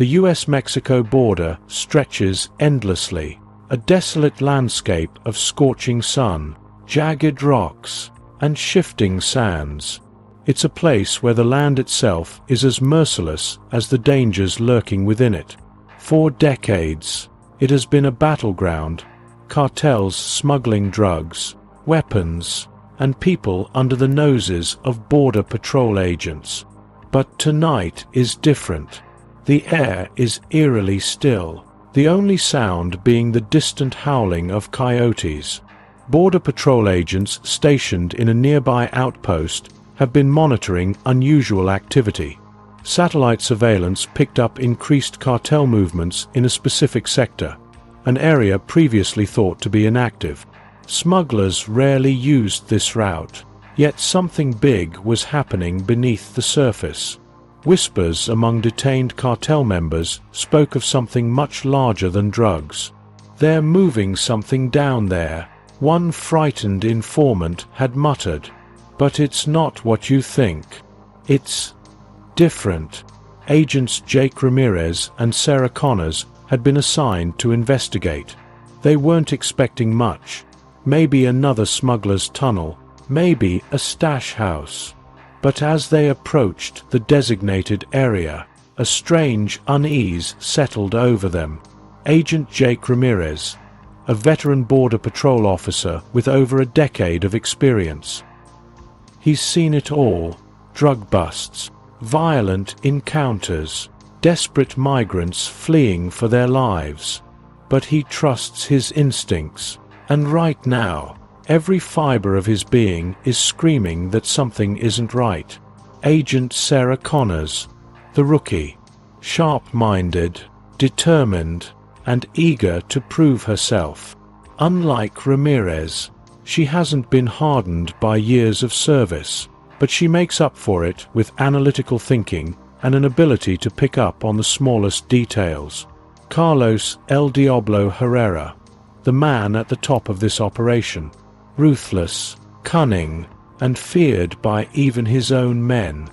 The US-Mexico border stretches endlessly, a desolate landscape of scorching sun, jagged rocks, and shifting sands. It's a place where the land itself is as merciless as the dangers lurking within it. For decades, it has been a battleground, cartels smuggling drugs, weapons, and people under the noses of Border Patrol agents. But tonight is different. The air is eerily still, the only sound being the distant howling of coyotes. Border Patrol agents stationed in a nearby outpost have been monitoring unusual activity. Satellite surveillance picked up increased cartel movements in a specific sector, an area previously thought to be inactive. Smugglers rarely used this route, yet something big was happening beneath the surface. Whispers among detained cartel members spoke of something much larger than drugs. "They're moving something down there," one frightened informant had muttered. "But it's not what you think. It's different." Agents Jake Ramirez and Sarah Connors had been assigned to investigate. They weren't expecting much. Maybe another smuggler's tunnel, maybe a stash house. But as they approached the designated area, a strange unease settled over them. Agent Jake Ramirez, a veteran Border Patrol officer with over a decade of experience. He's seen it all: drug busts, violent encounters, desperate migrants fleeing for their lives. But he trusts his instincts, and right now, every fiber of his being is screaming that something isn't right. Agent Sarah Connors, the rookie, sharp-minded, determined, and eager to prove herself. Unlike Ramirez, she hasn't been hardened by years of service, but she makes up for it with analytical thinking and an ability to pick up on the smallest details. Carlos El Diablo Herrera, the man at the top of this operation, ruthless, cunning, and feared by even his own men.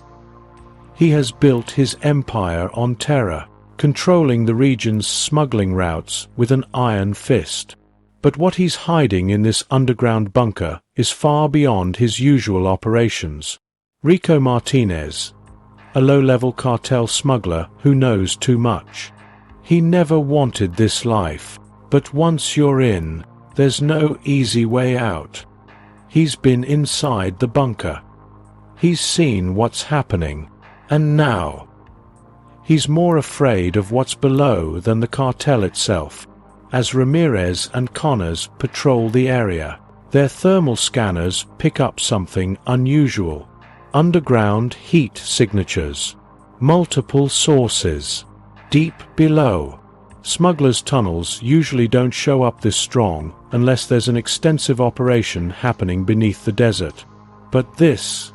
He has built his empire on terror, controlling the region's smuggling routes with an iron fist. But what he's hiding in this underground bunker is far beyond his usual operations. Rico Martinez, a low-level cartel smuggler who knows too much. He never wanted this life, but once you're in, there's no easy way out. He's been inside the bunker. He's seen what's happening, and now he's more afraid of what's below than the cartel itself. As Ramirez and Connors patrol the area, their thermal scanners pick up something unusual: underground heat signatures, multiple sources, deep below. Smugglers' tunnels usually don't show up this strong unless there's an extensive operation happening beneath the desert. But this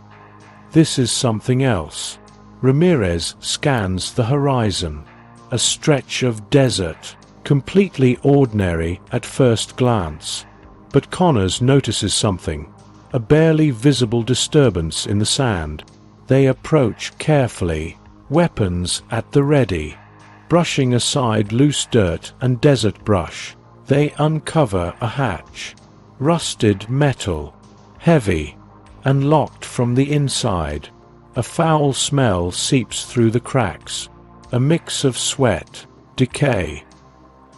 is something else. Ramirez scans the horizon, a stretch of desert, completely ordinary at first glance. But Connors notices something, a barely visible disturbance in the sand. They approach carefully, weapons at the ready. Brushing aside loose dirt and desert brush, they uncover a hatch. Rusted metal, heavy, and locked from the inside. A foul smell seeps through the cracks, a mix of sweat, decay,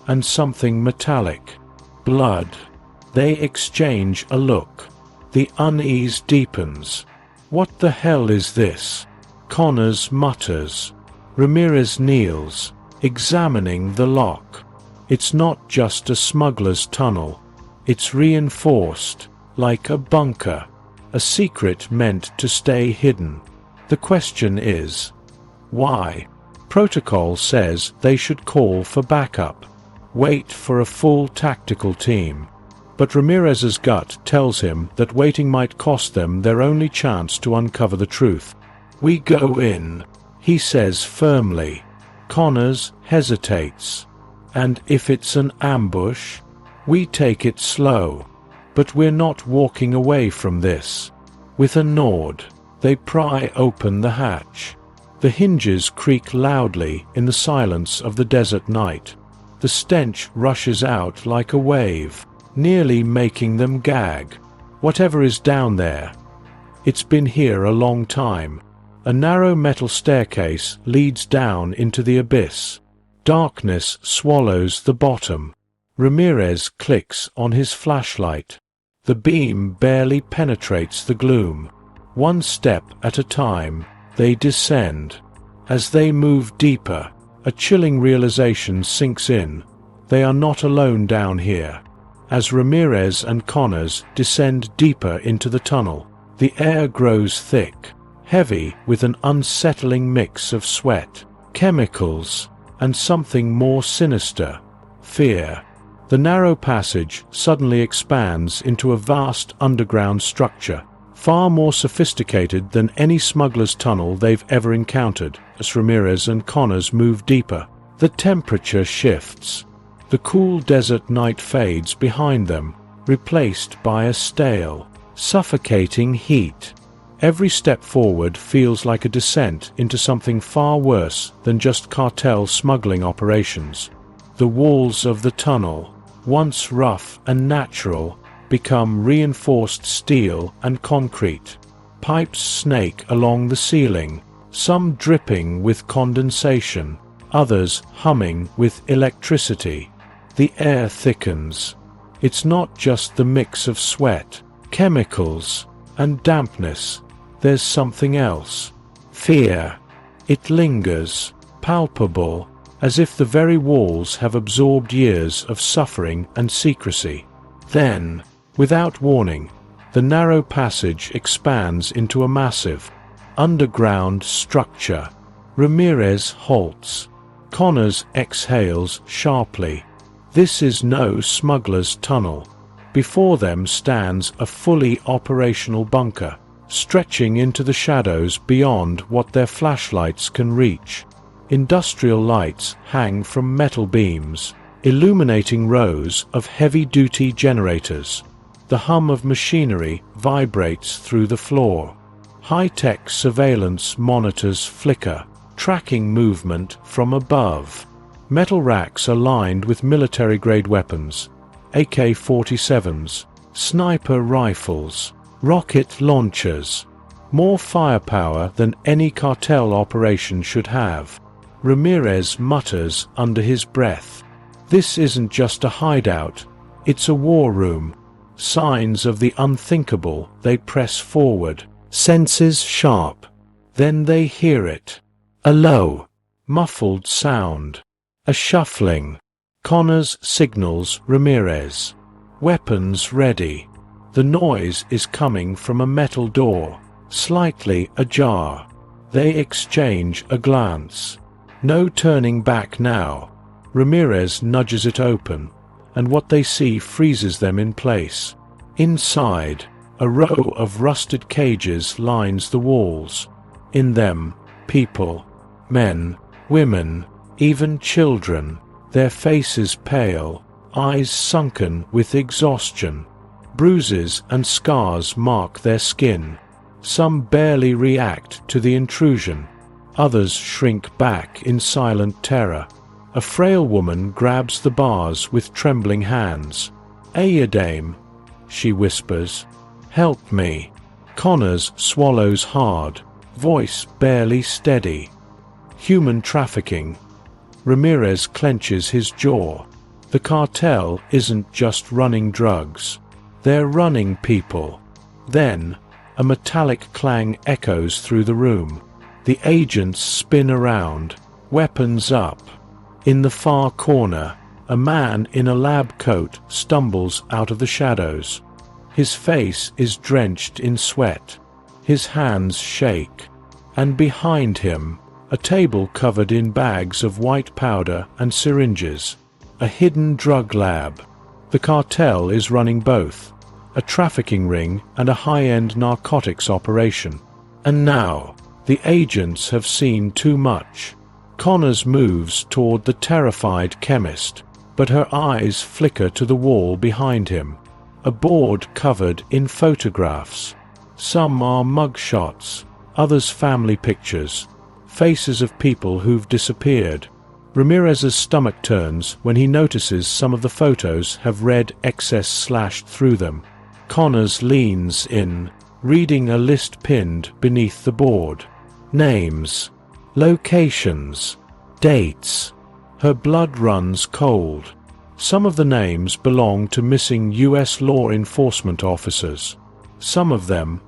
and something metallic. Blood. They exchange a look. The unease deepens. "What the hell is this?" Connors mutters. Ramirez kneels, examining the lock. It's not just a smuggler's tunnel. It's reinforced, like a bunker, a secret meant to stay hidden. The question is, why? Protocol says they should call for backup, wait for a full tactical team. But Ramirez's gut tells him that waiting might cost them their only chance to uncover the truth. "We go in," he says firmly. Connors hesitates. "And if it's an ambush? We take it slow. But we're not walking away from this." With a nod, they pry open the hatch. The hinges creak loudly in the silence of the desert night. The stench rushes out like a wave, nearly making them gag. Whatever is down there, it's been here a long time. A narrow metal staircase leads down into the abyss. Darkness swallows the bottom. Ramirez clicks on his flashlight. The beam barely penetrates the gloom. One step at a time, they descend. As they move deeper, a chilling realization sinks in. They are not alone down here. As Ramirez and Connors descend deeper into the tunnel, the air grows thick, heavy with an unsettling mix of sweat, chemicals, and something more sinister, fear. The narrow passage suddenly expands into a vast underground structure, far more sophisticated than any smuggler's tunnel they've ever encountered. As Ramirez and Connors move deeper, the temperature shifts. The cool desert night fades behind them, replaced by a stale, suffocating heat. Every step forward feels like a descent into something far worse than just cartel smuggling operations. The walls of the tunnel, once rough and natural, become reinforced steel and concrete. Pipes snake along the ceiling, some dripping with condensation, others humming with electricity. The air thickens. It's not just the mix of sweat, chemicals, and dampness. There's something else. Fear. It lingers, palpable, as if the very walls have absorbed years of suffering and secrecy. Then, without warning, the narrow passage expands into a massive, underground structure. Ramirez halts. Connors exhales sharply. This is no smuggler's tunnel. Before them stands a fully operational bunker, stretching into the shadows beyond what their flashlights can reach. Industrial lights hang from metal beams, illuminating rows of heavy-duty generators. The hum of machinery vibrates through the floor. High-tech surveillance monitors flicker, tracking movement from above. Metal racks are lined with military-grade weapons, AK-47s, sniper rifles, rocket launchers. More firepower than any cartel operation should have. Ramirez mutters under his breath. This isn't just a hideout, it's a war room. Signs of the unthinkable, they press forward, senses sharp. Then they hear it. A low, muffled sound. A shuffling. Connors signals Ramirez. Weapons ready. The noise is coming from a metal door, slightly ajar. They exchange a glance. No turning back now. Ramirez nudges it open, and what they see freezes them in place. Inside, a row of rusted cages lines the walls. In them, people, men, women, even children, their faces pale, eyes sunken with exhaustion. Bruises and scars mark their skin. Some barely react to the intrusion. Others shrink back in silent terror. A frail woman grabs the bars with trembling hands. "Ayadame," she whispers. "Help me." Connors swallows hard, voice barely steady. Human trafficking. Ramirez clenches his jaw. The cartel isn't just running drugs. They're running people. Then, a metallic clang echoes through the room. The agents spin around, weapons up. In the far corner, a man in a lab coat stumbles out of the shadows. His face is drenched in sweat. His hands shake. And behind him, a table covered in bags of white powder and syringes. A hidden drug lab. The cartel is running both, a trafficking ring and a high-end narcotics operation. And now, the agents have seen too much. Connors moves toward the terrified chemist, but her eyes flicker to the wall behind him. A board covered in photographs. Some are mugshots, others family pictures. faces of people who've disappeared. Ramirez's stomach turns when he notices some of the photos have red excess slashed through them. Connors leans in, reading a list pinned beneath the board. Names, locations, dates. Her blood runs cold. Some of the names belong to missing U.S. law enforcement officers. Some of them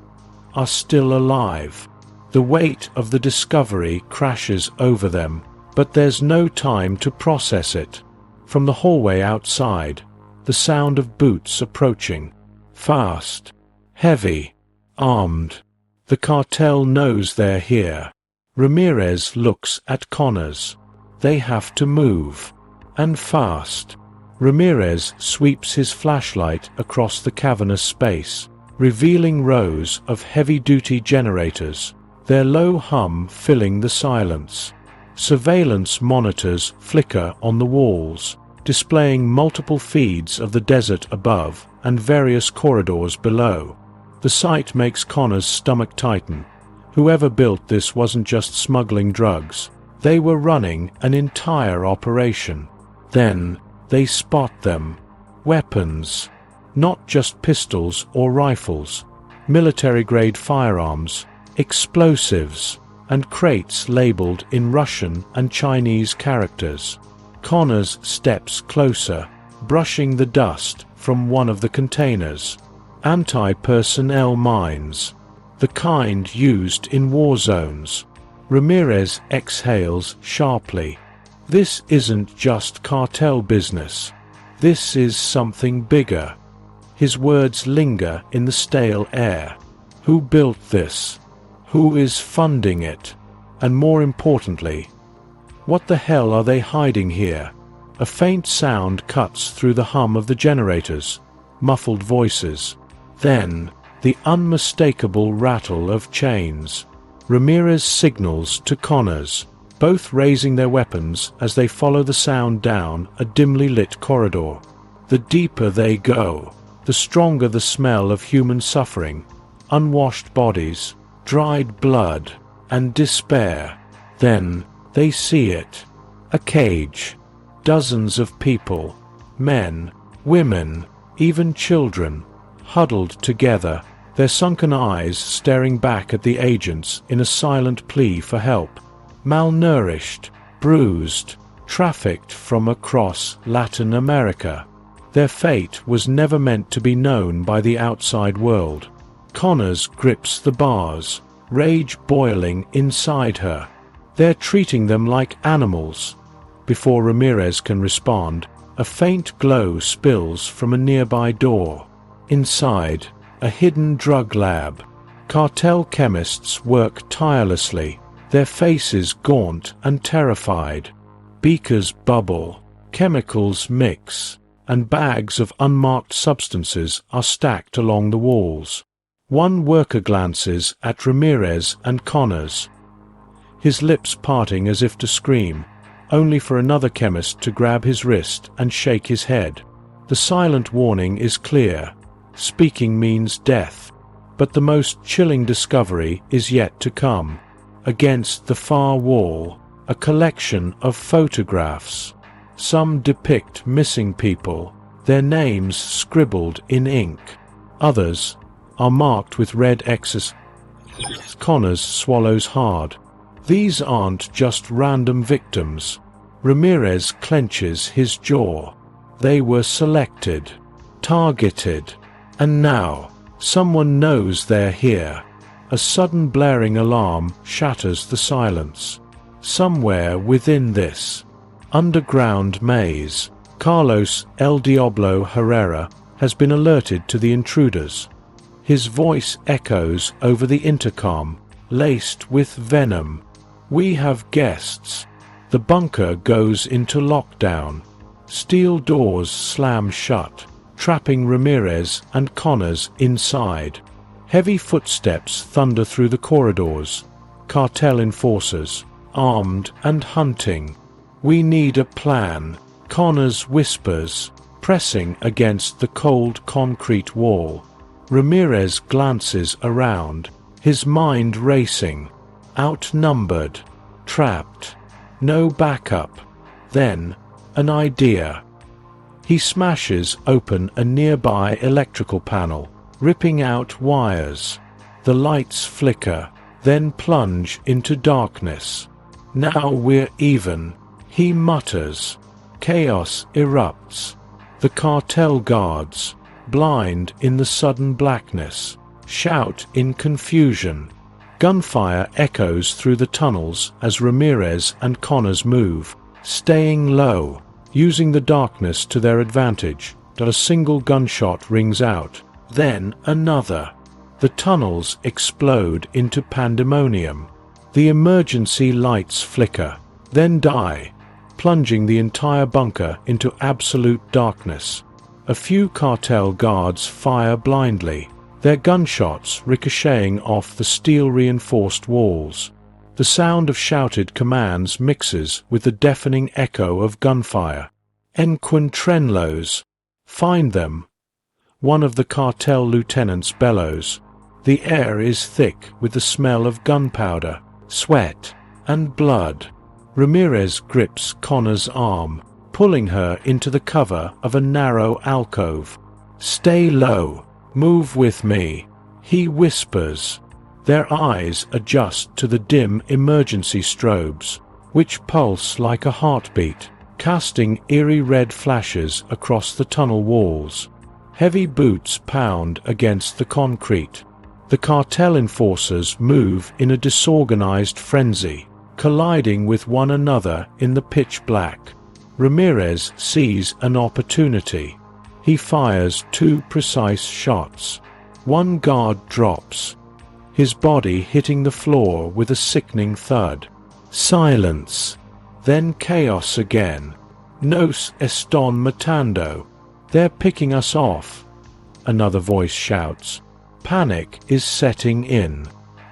are still alive. The weight of the discovery crashes over them, but there's no time to process it. From the hallway outside, the sound of boots approaching. Fast, heavy, armed. The cartel knows they're here. Ramirez looks at Connors. They have to move. And fast. Ramirez sweeps his flashlight across the cavernous space, revealing rows of heavy-duty generators, their low hum filling the silence. Surveillance monitors flicker on the walls, displaying multiple feeds of the desert above and various corridors below. The sight makes Connor's stomach tighten. Whoever built this wasn't just smuggling drugs. They were running an entire operation. Then they spot them. Weapons. Not just pistols or rifles. Military-grade firearms, explosives, and crates labeled in Russian and Chinese characters. Connors steps closer, brushing the dust from one of the containers. Anti-personnel mines. The kind used in war zones. Ramirez exhales sharply. This isn't just cartel business. This is something bigger. His words linger in the stale air. Who built this? Who is funding it? And more importantly, what the hell are they hiding here? A faint sound cuts through the hum of the generators, muffled voices. Then, the unmistakable rattle of chains. Ramirez signals to Connors, both raising their weapons as they follow the sound down a dimly lit corridor. The deeper they go, the stronger the smell of human suffering, unwashed bodies, dried blood, and despair. Then, they see it. A cage. Dozens of people, men, women, even children, huddled together, their sunken eyes staring back at the agents in a silent plea for help. Malnourished, bruised, trafficked from across Latin America. Their fate was never meant to be known by the outside world. Connors grips the bars, rage boiling inside her. They're treating them like animals. Before Ramirez can respond, a faint glow spills from a nearby door. Inside, a hidden drug lab. Cartel chemists work tirelessly, their faces gaunt and terrified. Beakers bubble, chemicals mix, and bags of unmarked substances are stacked along the walls. One worker glances at Ramirez and Connors, his lips parting as if to scream, only for another chemist to grab his wrist and shake his head. The silent warning is clear. Speaking means death. But the most chilling discovery is yet to come. Against the far wall, a collection of photographs. Some depict missing people, their names scribbled in ink. Others are marked with red X's. Connors swallows hard. These aren't just random victims. Ramirez clenches his jaw. They were selected, targeted, and now, someone knows they're here. A sudden blaring alarm shatters the silence. Somewhere within this underground maze, Carlos El Diablo Herrera has been alerted to the intruders. His voice echoes over the intercom, laced with venom. We have guests. The bunker goes into lockdown. Steel doors slam shut, trapping Ramirez and Connors inside. Heavy footsteps thunder through the corridors. Cartel enforcers, armed and hunting. We need a plan, Connors whispers, pressing against the cold concrete wall. Ramirez glances around, his mind racing. Outnumbered. Trapped. No backup. Then, an idea. He smashes open a nearby electrical panel, ripping out wires. The lights flicker, then plunge into darkness. Now we're even, he mutters. Chaos erupts. The cartel guards, blind in the sudden blackness, shout in confusion. Gunfire echoes through the tunnels as Ramirez and Connors move, staying low, using the darkness to their advantage. A single gunshot rings out, then another. The tunnels explode into pandemonium. The emergency lights flicker, then die, plunging the entire bunker into absolute darkness. A few cartel guards fire blindly, their gunshots ricocheting off the steel-reinforced walls. The sound of shouted commands mixes with the deafening echo of gunfire. Encuentrenlos. Find them. One of the cartel lieutenants bellows. The air is thick with the smell of gunpowder, sweat, and blood. Ramirez grips Connor's arm, pulling her into the cover of a narrow alcove. Stay low. Move with me, he whispers. Their eyes adjust to the dim emergency strobes, which pulse like a heartbeat, casting eerie red flashes across the tunnel walls. Heavy boots pound against the concrete. The cartel enforcers move in a disorganized frenzy, colliding with one another in the pitch black. Ramirez sees an opportunity. He fires 2 precise shots. One guard drops, his body hitting the floor with a sickening thud. Silence. Then chaos again. Nos están matando. They're picking us off. Another voice shouts. Panic is setting in.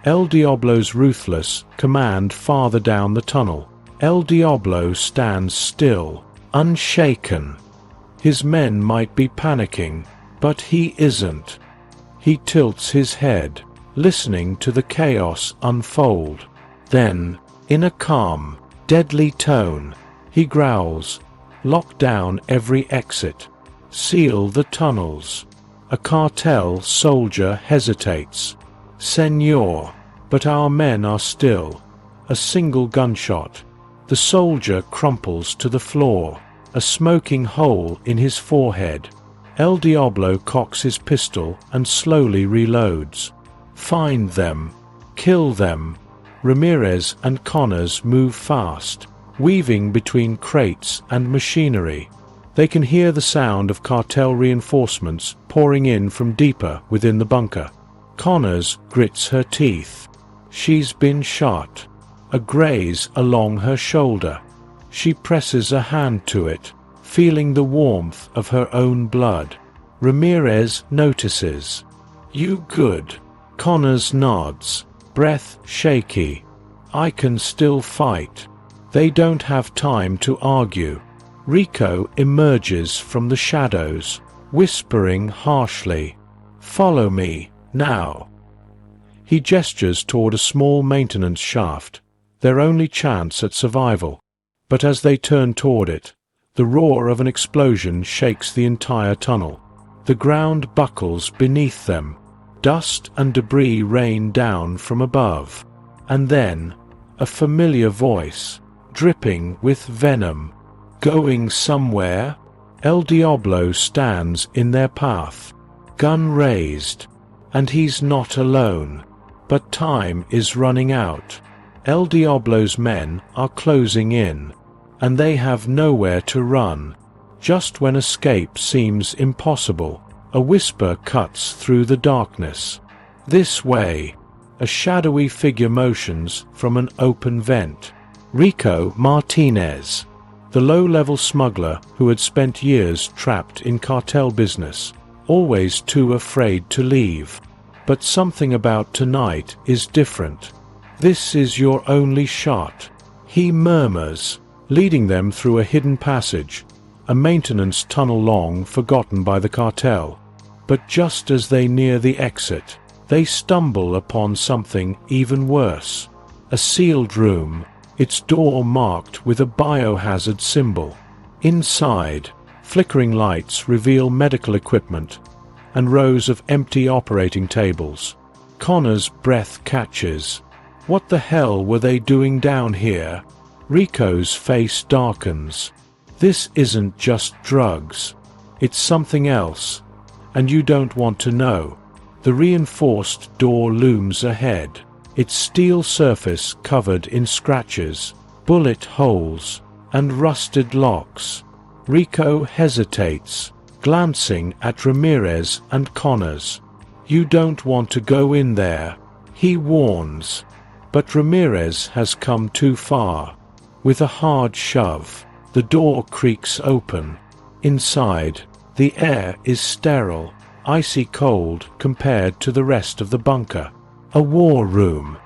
El Diablo's ruthless command farther down the tunnel. El Diablo stands still, unshaken. His men might be panicking, but he isn't. He tilts his head, listening to the chaos unfold. Then, in a calm, deadly tone, he growls, "Lock down every exit. Seal the tunnels." A cartel soldier hesitates. "Senor, but our men are still." A single gunshot. The soldier crumples to the floor, a smoking hole in his forehead. El Diablo cocks his pistol and slowly reloads. Find them. Kill them. Ramirez and Connors move fast, weaving between crates and machinery. They can hear the sound of cartel reinforcements pouring in from deeper within the bunker. Connors grits her teeth. She's been shot. A graze along her shoulder. She presses a hand to it, feeling the warmth of her own blood. Ramirez notices. "You good?" Connors nods, breath shaky. "I can still fight." They don't have time to argue. Rico emerges from the shadows, whispering harshly, "Follow me, now." He gestures toward a small maintenance shaft, their only chance at survival. But as they turn toward it, the roar of an explosion shakes the entire tunnel. The ground buckles beneath them. Dust and debris rain down from above. And then, a familiar voice, dripping with venom. Going somewhere? El Diablo stands in their path, gun raised. And he's not alone. But time is running out. El Diablo's men are closing in, and they have nowhere to run. Just when escape seems impossible, a whisper cuts through the darkness. "This way." A shadowy figure motions from an open vent. Rico Martinez, the low-level smuggler who had spent years trapped in cartel business, always too afraid to leave. But something about tonight is different. "This is your only shot," he murmurs, leading them through a hidden passage, a maintenance tunnel long forgotten by the cartel. But just as they near the exit, they stumble upon something even worse. A sealed room, its door marked with a biohazard symbol. Inside, flickering lights reveal medical equipment and rows of empty operating tables. Connor's breath catches. What the hell were they doing down here? Rico's face darkens. This isn't just drugs. It's something else, and you don't want to know. The reinforced door looms ahead, its steel surface covered in scratches, bullet holes, and rusted locks. Rico hesitates, glancing at Ramirez and Connors. You don't want to go in there, he warns. But Ramirez has come too far. With a hard shove, the door creaks open. Inside, the air is sterile, icy cold compared to the rest of the bunker. A war room.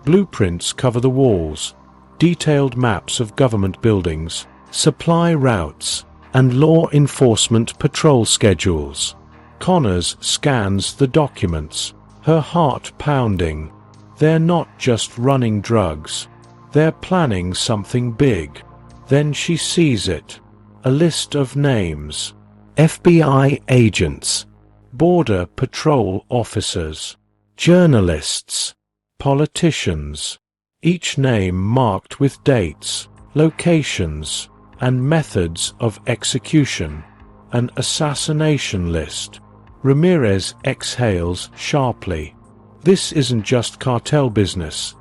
Blueprints cover the walls, detailed maps of government buildings, supply routes, and law enforcement patrol schedules. Connors scans the documents, her heart pounding. They're not just running drugs. They're planning something big. Then she sees it. A list of names. FBI agents, Border Patrol officers, journalists, politicians. Each name marked with dates, locations, and methods of execution. An assassination list. Ramirez exhales sharply. This isn't just cartel business.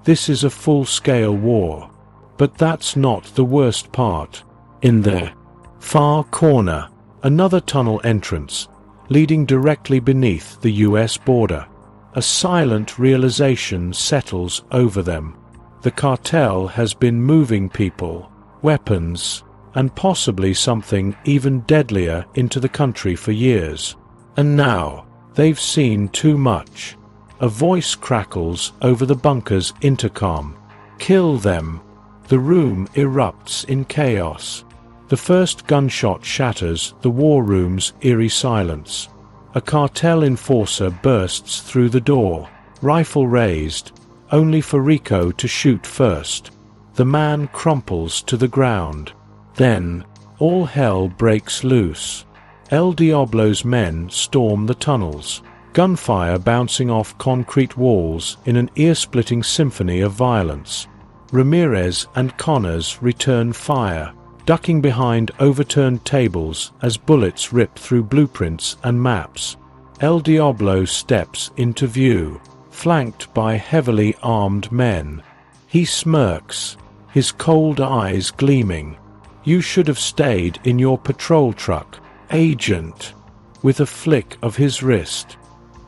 This is a full-scale war. But that's not the worst part. In the far corner, another tunnel entrance, leading directly beneath the US border. A silent realization settles over them. The cartel has been moving people, weapons, and possibly something even deadlier into the country for years. And now, they've seen too much. A voice crackles over the bunker's intercom. Kill them. The room erupts in chaos. The first gunshot shatters the war room's eerie silence. A cartel enforcer bursts through the door, rifle raised, only for Rico to shoot first. The man crumples to the ground. Then, all hell breaks loose. El Diablo's men storm the tunnels, gunfire bouncing off concrete walls in an ear-splitting symphony of violence. Ramirez and Connors return fire, ducking behind overturned tables as bullets rip through blueprints and maps. El Diablo steps into view, flanked by heavily armed men. He smirks, his cold eyes gleaming. You should have stayed in your patrol truck, Agent. With a flick of his wrist,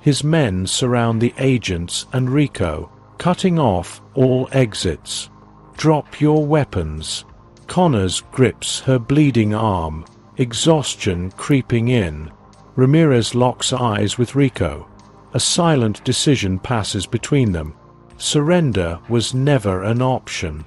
his men surround the agents and Rico, cutting off all exits. Drop your weapons. Connors grips her bleeding arm, exhaustion creeping in. Ramirez locks eyes with Rico. A silent decision passes between them. Surrender was never an option.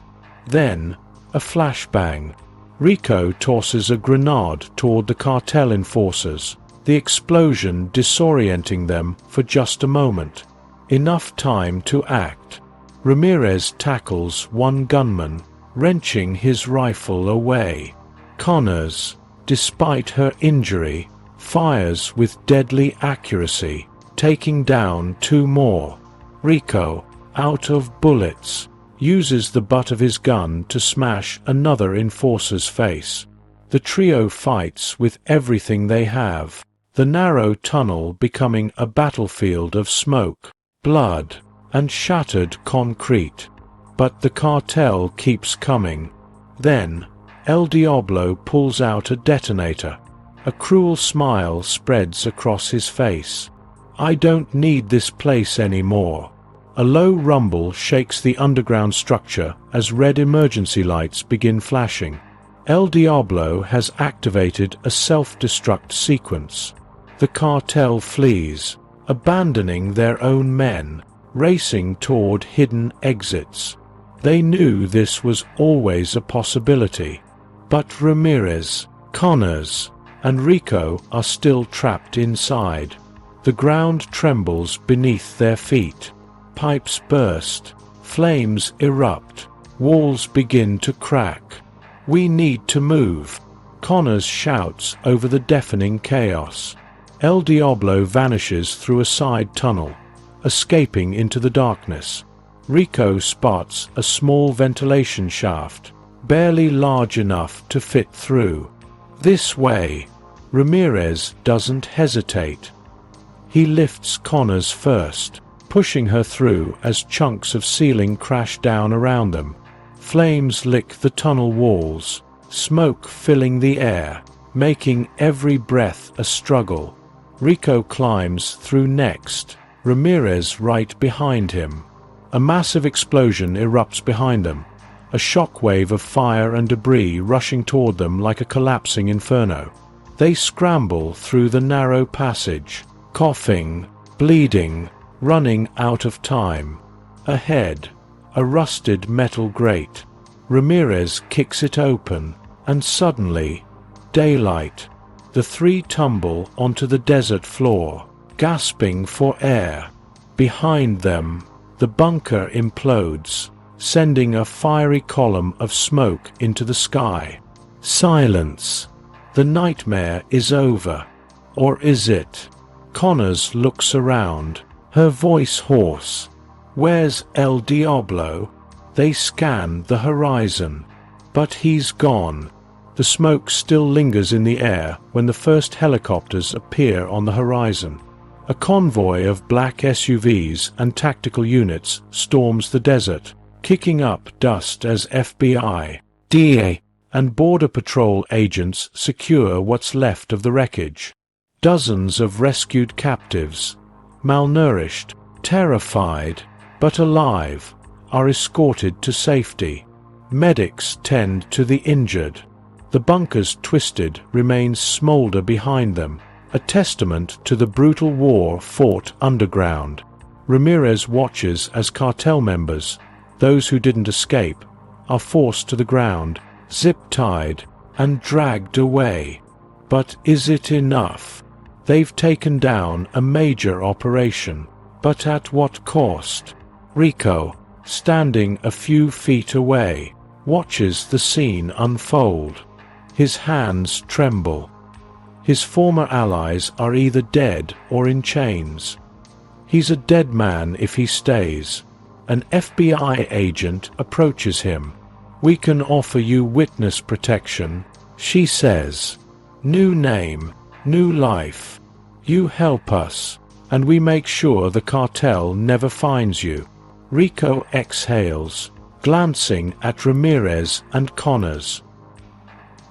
Then, a flashbang. Rico tosses a grenade toward the cartel enforcers, the explosion disorienting them for just a moment. Enough time to act. Ramirez tackles one gunman, wrenching his rifle away. Connors, despite her injury, fires with deadly accuracy, taking down two more. Rico, out of bullets, uses the butt of his gun to smash another enforcer's face. The trio fights with everything they have, the narrow tunnel becoming a battlefield of smoke, blood, and shattered concrete. But the cartel keeps coming. Then, El Diablo pulls out a detonator. A cruel smile spreads across his face. I don't need this place anymore. A low rumble shakes the underground structure as red emergency lights begin flashing. El Diablo has activated a self-destruct sequence. The cartel flees, abandoning their own men, racing toward hidden exits. They knew this was always a possibility. But Ramirez, Connors, and Rico are still trapped inside. The ground trembles beneath their feet. Pipes burst, flames erupt. Walls begin to crack. We need to move. Connors shouts over the deafening chaos. El Diablo vanishes through a side tunnel, escaping into the darkness. Rico spots a small ventilation shaft, barely large enough to fit through. This way. Ramirez doesn't hesitate. He lifts Connors first, pushing her through as chunks of ceiling crash down around them. Flames lick the tunnel walls, smoke filling the air, making every breath a struggle. Rico climbs through next, Ramirez right behind him. A massive explosion erupts behind them, a shockwave of fire and debris rushing toward them like a collapsing inferno. They scramble through the narrow passage, coughing, bleeding, running out of time. Ahead, a rusted metal grate. Ramirez kicks it open, and suddenly, daylight. The three tumble onto the desert floor, gasping for air. Behind them, the bunker implodes, sending a fiery column of smoke into the sky. Silence. The nightmare is over. Or is it? Connors looks around, her voice hoarse. Where's El Diablo? They scan the horizon. But he's gone. The smoke still lingers in the air when the first helicopters appear on the horizon. A convoy of black SUVs and tactical units storms the desert, kicking up dust as FBI, DEA, and Border Patrol agents secure what's left of the wreckage. Dozens of rescued captives, malnourished, terrified, but alive, are escorted to safety. Medics tend to the injured. The bunker's twisted remains smolder behind them, a testament to the brutal war fought underground. Ramirez watches as cartel members, those who didn't escape, are forced to the ground, zip-tied, and dragged away. But is it enough? They've taken down a major operation, but at what cost? Rico, standing a few feet away, watches the scene unfold. His hands tremble. His former allies are either dead or in chains. He's a dead man if he stays. An FBI agent approaches him. "We can offer you witness protection," she says. "New name, new life. You help us, and we make sure the cartel never finds you." Rico exhales, glancing at Ramirez and Connors.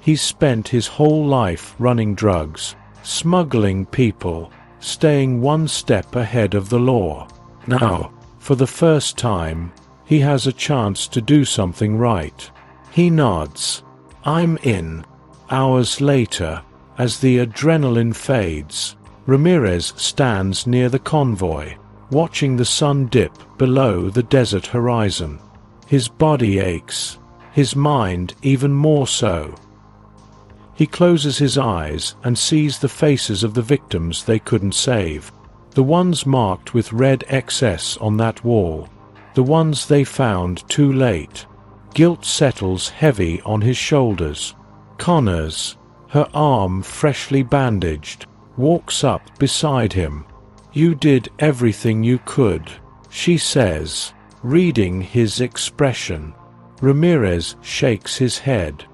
He's spent his whole life running drugs, smuggling people, staying one step ahead of the law. Now, for the first time, he has a chance to do something right. He nods. "I'm in." Hours later, as the adrenaline fades, Ramirez stands near the convoy, watching the sun dip below the desert horizon. His body aches, his mind even more so. He closes his eyes and sees the faces of the victims they couldn't save, the ones marked with red XS on that wall, the ones they found too late. Guilt settles heavy on his shoulders. Connors, her arm freshly bandaged, walks up beside him. "You did everything you could," she says, reading his expression. Ramirez shakes his head.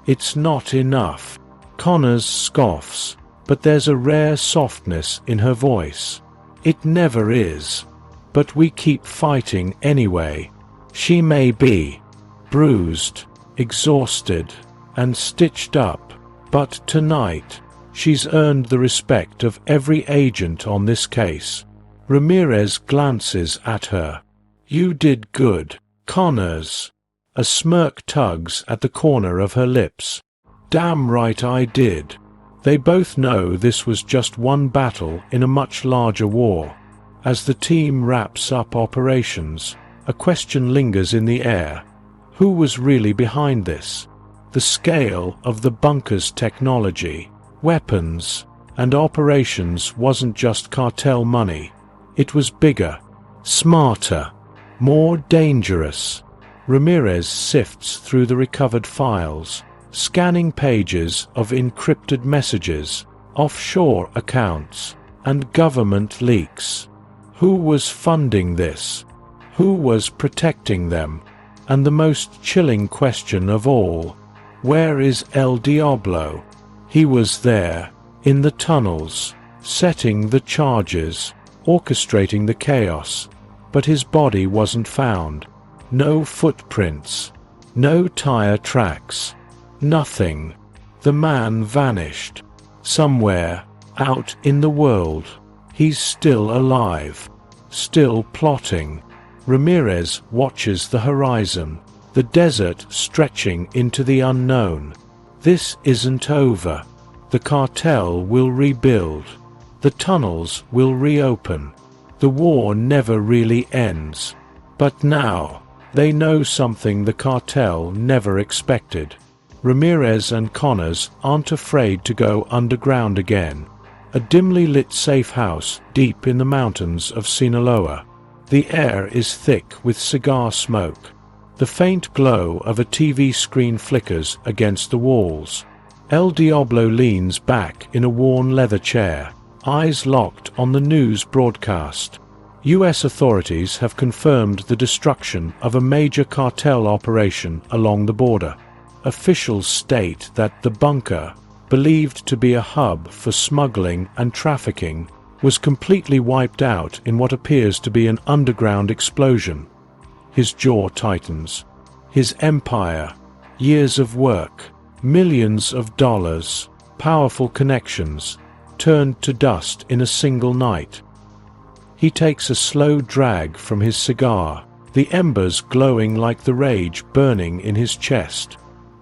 "It's not enough." Connors scoffs, but there's a rare softness in her voice. "It never is. But we keep fighting anyway." She may be bruised, exhausted, and stitched up, but tonight, she's earned the respect of every agent on this case. Ramirez glances at her. "You did good, Connors." A smirk tugs at the corner of her lips. "Damn right I did." They both know this was just one battle in a much larger war. As the team wraps up operations, a question lingers in the air. Who was really behind this? The scale of the bunker's technology, weapons, and operations wasn't just cartel money. It was bigger, smarter, more dangerous. Ramirez sifts through the recovered files, scanning pages of encrypted messages, offshore accounts, and government leaks. Who was funding this? Who was protecting them? And the most chilling question of all, where is El Diablo? He was there, in the tunnels, setting the charges, orchestrating the chaos, but his body wasn't found. No footprints, no tire tracks, nothing. The man vanished. Somewhere, out in the world, he's still alive, still plotting. Ramirez watches the horizon, the desert stretching into the unknown. This isn't over. The cartel will rebuild. The tunnels will reopen. The war never really ends. But now, they know something the cartel never expected. Ramirez and Connors aren't afraid to go underground again. A dimly lit safe house deep in the mountains of Sinaloa. The air is thick with cigar smoke. The faint glow of a TV screen flickers against the walls. El Diablo leans back in a worn leather chair, eyes locked on the news broadcast. U.S. authorities have confirmed the destruction of a major cartel operation along the border. Officials state that the bunker, believed to be a hub for smuggling and trafficking, was completely wiped out in what appears to be an underground explosion. His jaw tightens. His empire, years of work, millions of dollars, powerful connections, turned to dust in a single night. He takes a slow drag from his cigar, the embers glowing like the rage burning in his chest.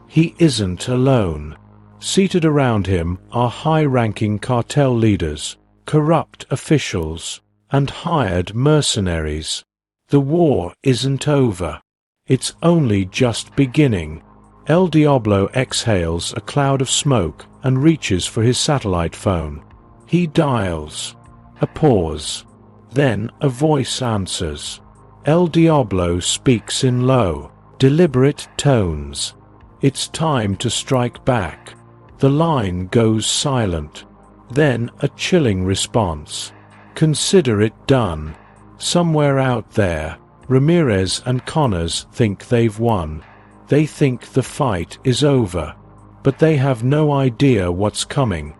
He isn't alone. Seated around him are high-ranking cartel leaders, corrupt officials, and hired mercenaries. The war isn't over. It's only just beginning. El Diablo exhales a cloud of smoke and reaches for his satellite phone. He dials. A pause. Then a voice answers. El Diablo speaks in low, deliberate tones. It's time to strike back. The line goes silent. Then a chilling response. Consider it done. Somewhere out there, Ramirez and Connors think they've won. They think the fight is over. But they have no idea what's coming.